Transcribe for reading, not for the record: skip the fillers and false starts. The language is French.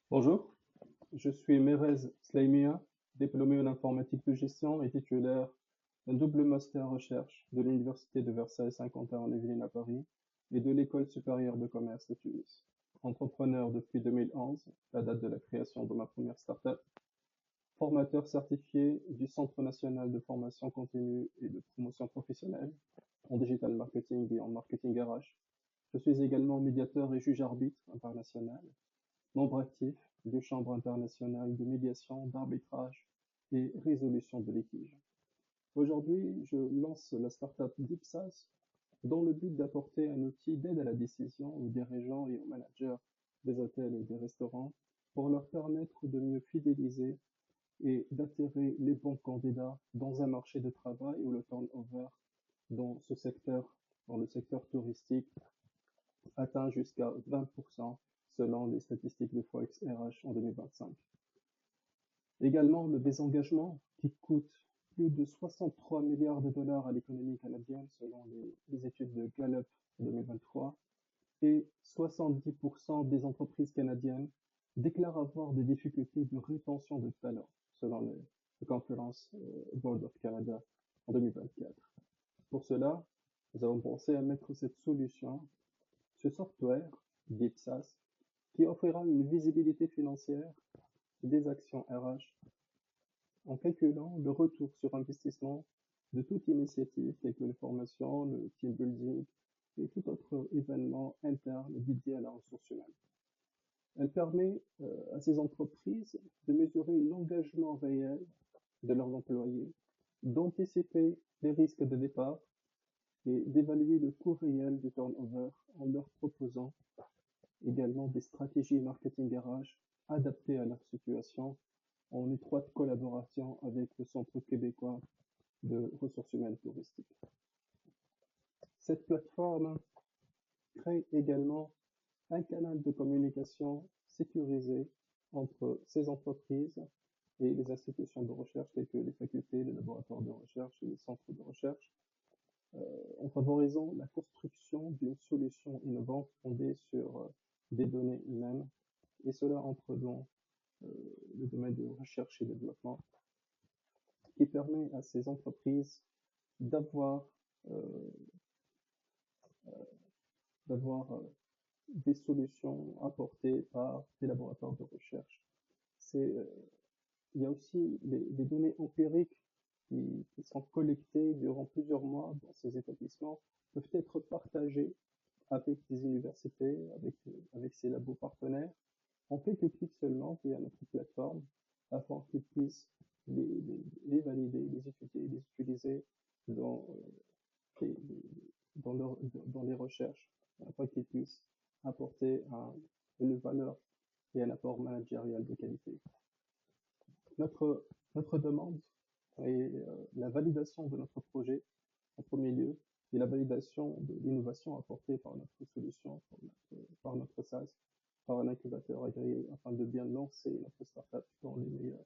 Bonjour, je suis Merez Slaimia, diplômé en informatique de gestion et titulaire d'un double master recherche de l'Université de Versailles-Saint-Quentin en Yvelines à Paris et de l'École supérieure de commerce de Tunis. Entrepreneur depuis 2011, la date de la création de ma première startup, formateur certifié du Centre national de formation continue et de promotion professionnelle en digital marketing et en marketing RH. Je suis également médiateur et juge arbitre international, membre actif de Chambre internationale de médiation, d'arbitrage et résolution de litiges. Aujourd'hui, je lance la startup Dipsas dans le but d'apporter un outil d'aide à la décision aux dirigeants et aux managers des hôtels et des restaurants pour leur permettre de mieux fidéliser et d'attirer les bons candidats dans un marché de travail où le turnover dans ce secteur, dans le secteur touristique, atteint jusqu'à 20% selon les statistiques de Forex RH en 2025. Également, le désengagement qui coûte plus de 63 milliards de dollars à l'économie canadienne selon les études de Gallup 2023 et 70% des entreprises canadiennes déclarent avoir des difficultés de rétention de talents selon le Conference Board of Canada en 2024. Pour cela, nous avons pensé à mettre cette solution, ce software, DeepSaaS, qui offrira une visibilité financière des actions RH en calculant le retour sur investissement de toute initiative telle que les formations, le team building et tout autre événement interne dédié à la ressource humaine. Elle permet à ces entreprises de mesurer l'engagement réel de leurs employés, d'anticiper les risques de départ et d'évaluer le coût réel du turnover en leur proposant également des stratégies marketing RH adaptées à leur situation en étroite collaboration avec le Centre québécois de ressources humaines touristiques. Cette plateforme crée également un canal de communication sécurisé entre ces entreprises et les institutions de recherche telles que les facultés, les laboratoires de recherche et les centres de recherche, en favorisant la construction d'une solution innovante fondée sur des données humaines, et cela entre dans le domaine de recherche et développement, qui permet à ces entreprises d'avoir euh, d'avoir des solutions apportées par des laboratoires de recherche. Il y a aussi des données empiriques qui sont collectées durant plusieurs mois dans ces établissements, peuvent être partagées avec des universités, avec ces labos partenaires, en quelques clics seulement via notre plateforme, afin qu'ils puissent les valider, les étudier, les utiliser dans, les, dans les recherches, afin qu'ils puissent apporter une valeur et un apport managérial de qualité. Notre, notre demande est la validation de notre projet en premier lieu et la validation de l'innovation apportée par notre solution, par notre SaaS, par un incubateur agréé afin de bien lancer notre startup dans les meilleures